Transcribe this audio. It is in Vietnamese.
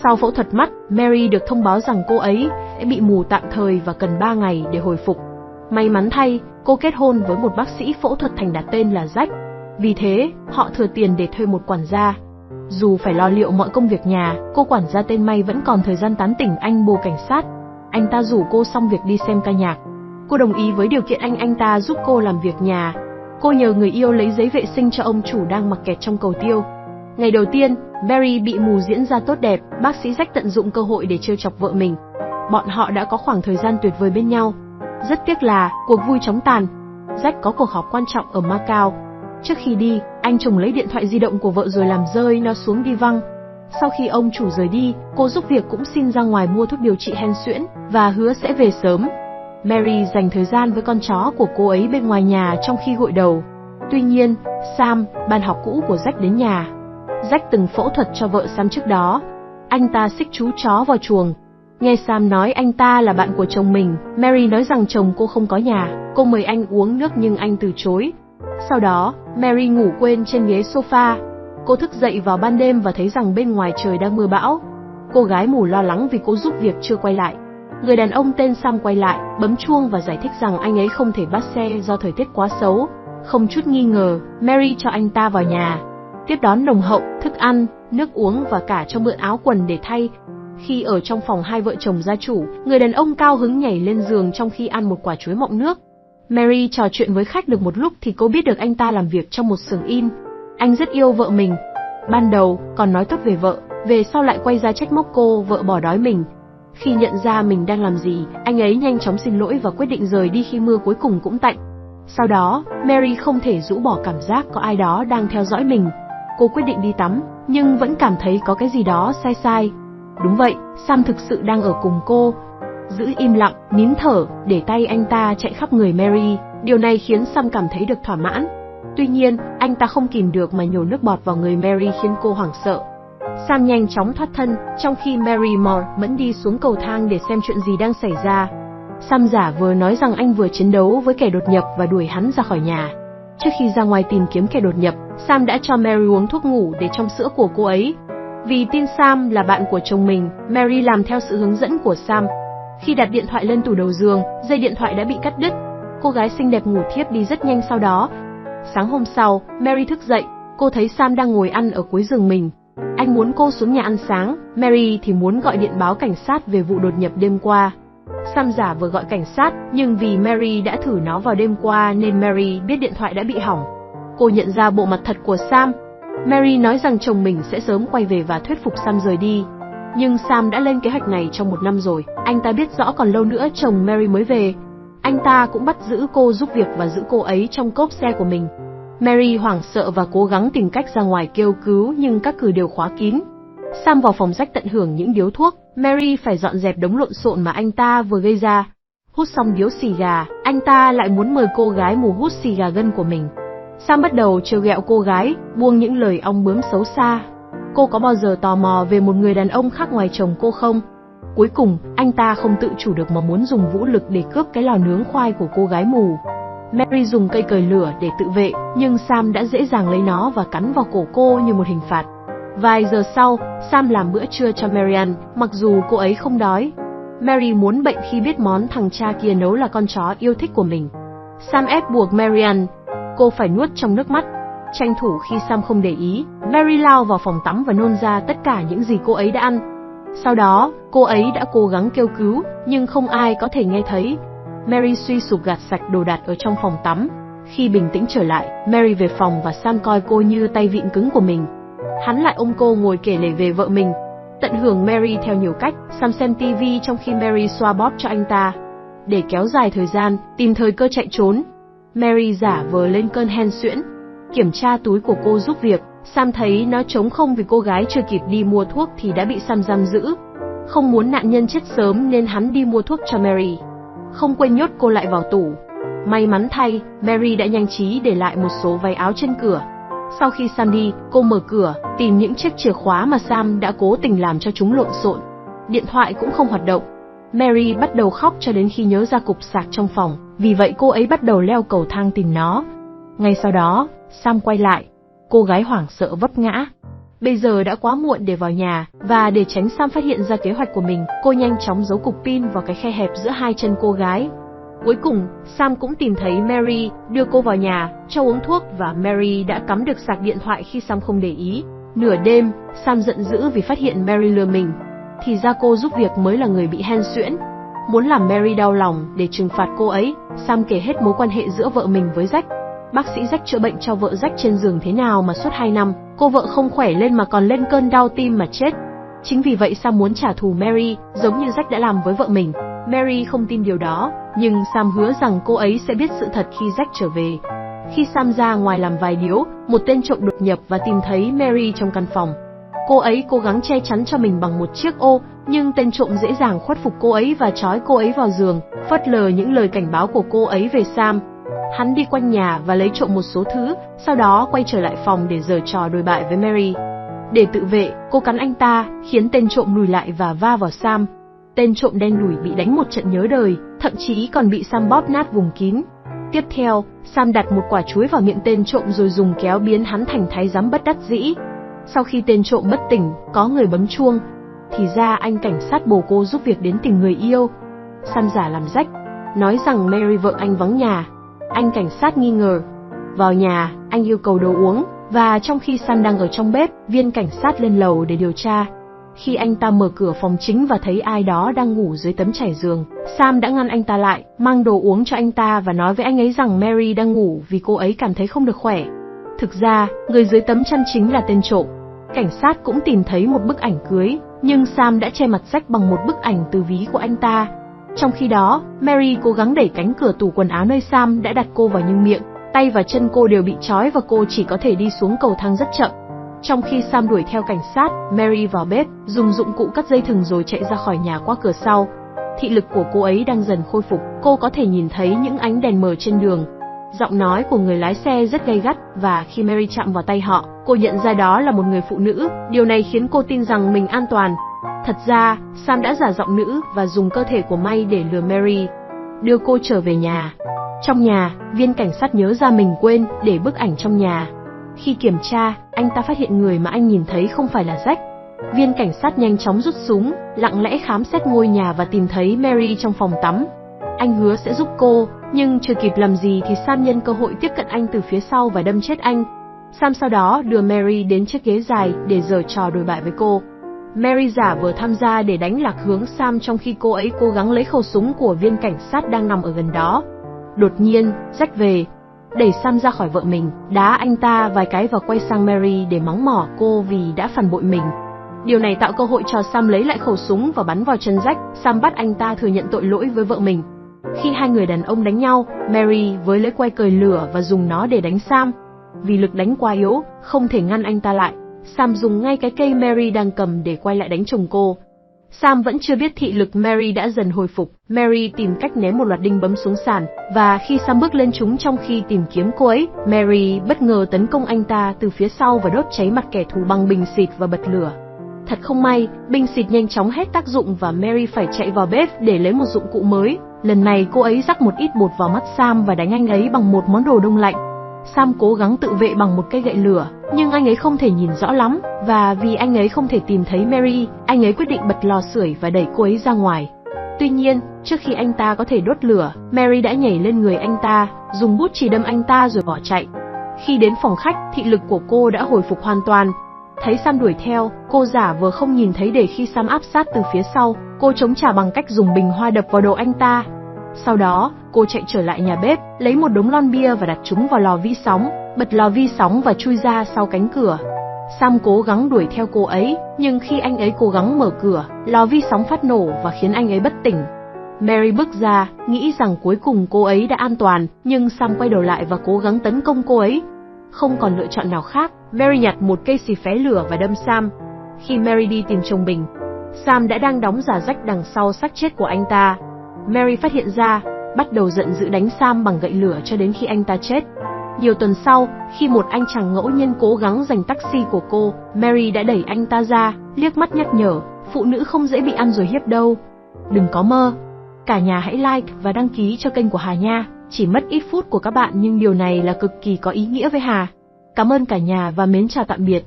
Sau phẫu thuật mắt, Mary được thông báo rằng cô ấy sẽ bị mù tạm thời và cần 3 ngày để hồi phục. May mắn thay, cô kết hôn với một bác sĩ phẫu thuật thành đạt tên là Jack. Vì thế, họ thừa tiền để thuê một quản gia. Dù phải lo liệu mọi công việc nhà, cô quản gia tên May vẫn còn thời gian tán tỉnh anh bồ cảnh sát. Anh ta rủ cô xong việc đi xem ca nhạc. Cô đồng ý với điều kiện anh ta giúp cô làm việc nhà. Cô nhờ người yêu lấy giấy vệ sinh cho ông chủ đang mắc kẹt trong cầu tiêu. Ngày đầu tiên, Mary bị mù diễn ra tốt đẹp, bác sĩ Jack tận dụng cơ hội để trêu chọc vợ mình. Bọn họ đã có khoảng thời gian tuyệt vời bên nhau. Rất tiếc là, cuộc vui chóng tàn. Jack có cuộc họp quan trọng ở Macau. Trước khi đi, anh chồng lấy điện thoại di động của vợ rồi làm rơi nó xuống đi văng. Sau khi ông chủ rời đi, cô giúp việc cũng xin ra ngoài mua thuốc điều trị hen suyễn và hứa sẽ về sớm. Mary dành thời gian với con chó của cô ấy bên ngoài nhà trong khi gội đầu. Tuy nhiên, Sam, bạn học cũ của Jack đến nhà. Jack từng phẫu thuật cho vợ Sam trước đó. Anh ta xích chú chó vào chuồng. Nghe Sam nói anh ta là bạn của chồng mình, Mary nói rằng chồng cô không có nhà. Cô mời anh uống nước nhưng anh từ chối. Sau đó, Mary ngủ quên trên ghế sofa. Cô thức dậy vào ban đêm và thấy rằng bên ngoài trời đang mưa bão. Cô gái mù lo lắng vì cô giúp việc chưa quay lại. Người đàn ông tên Sam quay lại, bấm chuông và giải thích rằng anh ấy không thể bắt xe do thời tiết quá xấu. Không chút nghi ngờ, Mary cho anh ta vào nhà. Tiếp đón nồng hậu, thức ăn, nước uống và cả cho mượn áo quần để thay. Khi ở trong phòng hai vợ chồng gia chủ, người đàn ông cao hứng nhảy lên giường trong khi ăn một quả chuối mọng nước. Mary trò chuyện với khách được một lúc thì cô biết được anh ta làm việc trong một xưởng in. Anh rất yêu vợ mình. Ban đầu, còn nói tốt về vợ, về sau lại quay ra trách móc cô, vợ bỏ đói mình. Khi nhận ra mình đang làm gì, anh ấy nhanh chóng xin lỗi và quyết định rời đi khi mưa cuối cùng cũng tạnh. Sau đó, Mary không thể rũ bỏ cảm giác có ai đó đang theo dõi mình. Cô quyết định đi tắm, nhưng vẫn cảm thấy có cái gì đó sai sai. Đúng vậy, Sam thực sự đang ở cùng cô. Giữ im lặng, nín thở, để tay anh ta chạy khắp người Mary. Điều này khiến Sam cảm thấy được thỏa mãn. Tuy nhiên, anh ta không kìm được mà nhổ nước bọt vào người Mary khiến cô hoảng sợ. Sam nhanh chóng thoát thân, trong khi Mary mò mẫn đi xuống cầu thang để xem chuyện gì đang xảy ra. Sam giả vờ nói rằng anh vừa chiến đấu với kẻ đột nhập và đuổi hắn ra khỏi nhà. Trước khi ra ngoài tìm kiếm kẻ đột nhập, Sam đã cho Mary uống thuốc ngủ để trong sữa của cô ấy. Vì tin Sam là bạn của chồng mình, Mary làm theo sự hướng dẫn của Sam. Khi đặt điện thoại lên tủ đầu giường, dây điện thoại đã bị cắt đứt. Cô gái xinh đẹp ngủ thiếp đi rất nhanh sau đó. Sáng hôm sau, Mary thức dậy, cô thấy Sam đang ngồi ăn ở cuối giường mình. Anh muốn cô xuống nhà ăn sáng, Mary thì muốn gọi điện báo cảnh sát về vụ đột nhập đêm qua. Sam giả vờ gọi cảnh sát, nhưng vì Mary đã thử nó vào đêm qua nên Mary biết điện thoại đã bị hỏng. Cô nhận ra bộ mặt thật của Sam. Mary nói rằng chồng mình sẽ sớm quay về và thuyết phục Sam rời đi. Nhưng Sam đã lên kế hoạch này trong 1 năm rồi, anh ta biết rõ còn lâu nữa chồng Mary mới về. Anh ta cũng bắt giữ cô giúp việc và giữ cô ấy trong cốp xe của mình. Mary hoảng sợ và cố gắng tìm cách ra ngoài kêu cứu nhưng các cửa đều khóa kín. Sam vào phòng Jack tận hưởng những điếu thuốc, Mary phải dọn dẹp đống lộn xộn mà anh ta vừa gây ra. Hút xong điếu xì gà, anh ta lại muốn mời cô gái mù hút xì gà gân của mình. Sam bắt đầu trêu ghẹo cô gái, buông những lời ong bướm xấu xa. Cô có bao giờ tò mò về một người đàn ông khác ngoài chồng cô không? Cuối cùng, anh ta không tự chủ được mà muốn dùng vũ lực để cướp cái lò nướng khoai của cô gái mù. Mary dùng cây cời lửa để tự vệ, nhưng Sam đã dễ dàng lấy nó và cắn vào cổ cô như một hình phạt. Vài giờ sau, Sam làm bữa trưa cho Mary ăn, mặc dù cô ấy không đói. Mary muốn bệnh khi biết món thằng cha kia nấu là con chó yêu thích của mình. Sam ép buộc Mary ăn. Cô phải nuốt trong nước mắt. Tranh thủ khi Sam không để ý, Mary lao vào phòng tắm và nôn ra tất cả những gì cô ấy đã ăn. Sau đó, cô ấy đã cố gắng kêu cứu, nhưng không ai có thể nghe thấy. Mary suy sụp gạt sạch đồ đạc ở trong phòng tắm. Khi bình tĩnh trở lại, Mary về phòng và Sam coi cô như tay vịn cứng của mình. Hắn lại ôm cô ngồi kể lể về vợ mình. Tận hưởng Mary theo nhiều cách, Sam xem TV trong khi Mary xoa bóp cho anh ta. Để kéo dài thời gian, tìm thời cơ chạy trốn, Mary giả vờ lên cơn hen suyễn. Kiểm tra túi của cô giúp việc, Sam thấy nó trống không vì cô gái chưa kịp đi mua thuốc thì đã bị Sam giam giữ. Không muốn nạn nhân chết sớm nên hắn đi mua thuốc cho Mary. Không quên nhốt cô lại vào tủ. May mắn thay, Mary đã nhanh trí để lại một số váy áo trên cửa. Sau khi Sam đi, cô mở cửa, tìm những chiếc chìa khóa mà Sam đã cố tình làm cho chúng lộn xộn. Điện thoại cũng không hoạt động. Mary bắt đầu khóc cho đến khi nhớ ra cục sạc trong phòng, vì vậy cô ấy bắt đầu leo cầu thang tìm nó. Ngay sau đó, Sam quay lại. Cô gái hoảng sợ vấp ngã. Bây giờ đã quá muộn để vào nhà, và để tránh Sam phát hiện ra kế hoạch của mình, cô nhanh chóng giấu cục pin vào cái khe hẹp giữa hai chân cô gái. Cuối cùng, Sam cũng tìm thấy Mary, đưa cô vào nhà, cho uống thuốc và Mary đã cắm được sạc điện thoại khi Sam không để ý. Nửa đêm, Sam giận dữ vì phát hiện Mary lừa mình. Thì ra cô giúp việc mới là người bị hen suyễn. Muốn làm Mary đau lòng để trừng phạt cô ấy, Sam kể hết mối quan hệ giữa vợ mình với Jack. Bác sĩ Jack chữa bệnh cho vợ Jack trên giường thế nào mà suốt 2 năm, cô vợ không khỏe lên mà còn lên cơn đau tim mà chết. Chính vì vậy Sam muốn trả thù Mary, giống như Jack đã làm với vợ mình. Mary không tin điều đó, nhưng Sam hứa rằng cô ấy sẽ biết sự thật khi Jack trở về. Khi Sam ra ngoài làm vài điếu, một tên trộm đột nhập và tìm thấy Mary trong căn phòng. Cô ấy cố gắng che chắn cho mình bằng một chiếc ô, nhưng tên trộm dễ dàng khuất phục cô ấy và trói cô ấy vào giường, phớt lờ những lời cảnh báo của cô ấy về Sam. Hắn đi quanh nhà và lấy trộm một số thứ, sau đó quay trở lại phòng để giở trò đồi bại với Mary. Để tự vệ, cô cắn anh ta, khiến tên trộm lùi lại và va vào Sam. Tên trộm đen đủi bị đánh một trận nhớ đời, thậm chí còn bị Sam bóp nát vùng kín. Tiếp theo, Sam đặt một quả chuối vào miệng tên trộm rồi dùng kéo biến hắn thành thái giám bất đắc dĩ. Sau khi tên trộm bất tỉnh, có người bấm chuông. Thì ra anh cảnh sát bồ cô giúp việc đến tìm người yêu. Sam giả làm Jack, nói rằng Mary vợ anh vắng nhà. Anh cảnh sát nghi ngờ. Vào nhà, anh yêu cầu đồ uống, và trong khi Sam đang ở trong bếp, viên cảnh sát lên lầu để điều tra. Khi anh ta mở cửa phòng chính và thấy ai đó đang ngủ dưới tấm trải giường, Sam đã ngăn anh ta lại, mang đồ uống cho anh ta và nói với anh ấy rằng Mary đang ngủ vì cô ấy cảm thấy không được khỏe. Thực ra, người dưới tấm chăn chính là tên trộm. Cảnh sát cũng tìm thấy một bức ảnh cưới, nhưng Sam đã che mặt Jack bằng một bức ảnh từ ví của anh ta. Trong khi đó, Mary cố gắng đẩy cánh cửa tủ quần áo nơi Sam đã đặt cô vào nhưng miệng, tay và chân cô đều bị trói và cô chỉ có thể đi xuống cầu thang rất chậm. Trong khi Sam đuổi theo cảnh sát, Mary vào bếp, dùng dụng cụ cắt dây thừng rồi chạy ra khỏi nhà qua cửa sau. Thị lực của cô ấy đang dần khôi phục, cô có thể nhìn thấy những ánh đèn mờ trên đường. Giọng nói của người lái xe rất gay gắt và khi Mary chạm vào tay họ, cô nhận ra đó là một người phụ nữ, điều này khiến cô tin rằng mình an toàn. Thật ra, Sam đã giả giọng nữ và dùng cơ thể của May để lừa Mary, đưa cô trở về nhà. Trong nhà, viên cảnh sát nhớ ra mình quên để bức ảnh trong nhà. Khi kiểm tra, anh ta phát hiện người mà anh nhìn thấy không phải là Jack. Viên cảnh sát nhanh chóng rút súng, lặng lẽ khám xét ngôi nhà và tìm thấy Mary trong phòng tắm. Anh hứa sẽ giúp cô, nhưng chưa kịp làm gì thì Sam nhân cơ hội tiếp cận anh từ phía sau và đâm chết anh. Sam sau đó đưa Mary đến chiếc ghế dài để giở trò đồi bại với cô. Mary giả vờ tham gia để đánh lạc hướng Sam trong khi cô ấy cố gắng lấy khẩu súng của viên cảnh sát đang nằm ở gần đó. Đột nhiên, Jack về, đẩy Sam ra khỏi vợ mình, đá anh ta vài cái và quay sang Mary để mắng mỏ cô vì đã phản bội mình. Điều này tạo cơ hội cho Sam lấy lại khẩu súng và bắn vào chân Jack. Sam bắt anh ta thừa nhận tội lỗi với vợ mình. Khi hai người đàn ông đánh nhau, Mary với lấy que cời lửa và dùng nó để đánh Sam. Vì lực đánh quá yếu, không thể ngăn anh ta lại, Sam dùng ngay cái cây Mary đang cầm để quay lại đánh chồng cô. Sam vẫn chưa biết thị lực Mary đã dần hồi phục. Mary tìm cách ném một loạt đinh bấm xuống sàn, và khi Sam bước lên chúng trong khi tìm kiếm cô ấy, Mary bất ngờ tấn công anh ta từ phía sau và đốt cháy mặt kẻ thù bằng bình xịt và bật lửa. Thật không may, bình xịt nhanh chóng hết tác dụng và Mary phải chạy vào bếp để lấy một dụng cụ mới. Lần này cô ấy rắc một ít bột vào mắt Sam và đánh anh ấy bằng một món đồ đông lạnh. Sam cố gắng tự vệ bằng một cây gậy lửa, nhưng anh ấy không thể nhìn rõ lắm, và vì anh ấy không thể tìm thấy Mary, anh ấy quyết định bật lò sưởi và đẩy cô ấy ra ngoài. Tuy nhiên, trước khi anh ta có thể đốt lửa, Mary đã nhảy lên người anh ta, dùng bút chì đâm anh ta rồi bỏ chạy. Khi đến phòng khách, thị lực của cô đã hồi phục hoàn toàn. Thấy Sam đuổi theo, cô giả vờ không nhìn thấy để khi Sam áp sát từ phía sau, cô chống trả bằng cách dùng bình hoa đập vào đầu anh ta. Sau đó, cô chạy trở lại nhà bếp, lấy một đống lon bia và đặt chúng vào lò vi sóng, bật lò vi sóng và chui ra sau cánh cửa. Sam cố gắng đuổi theo cô ấy, nhưng khi anh ấy cố gắng mở cửa, lò vi sóng phát nổ và khiến anh ấy bất tỉnh. Mary bước ra, nghĩ rằng cuối cùng cô ấy đã an toàn, nhưng Sam quay đầu lại và cố gắng tấn công cô ấy. Không còn lựa chọn nào khác, Mary nhặt một cây xì phé lửa và đâm Sam. Khi Mary đi tìm chồng mình, Sam đã đang đóng giả Jack đằng sau xác chết của anh ta. Mary phát hiện ra, bắt đầu giận dữ đánh Sam bằng gậy lửa cho đến khi anh ta chết. Nhiều tuần sau, khi một anh chàng ngẫu nhiên cố gắng giành taxi của cô, Mary đã đẩy anh ta ra, liếc mắt nhắc nhở, phụ nữ không dễ bị ăn rồi hiếp đâu. Đừng có mơ. Cả nhà hãy like và đăng ký cho kênh của Hà nha. Chỉ mất ít phút của các bạn nhưng điều này là cực kỳ có ý nghĩa với Hà. Cảm ơn cả nhà và mến chào tạm biệt.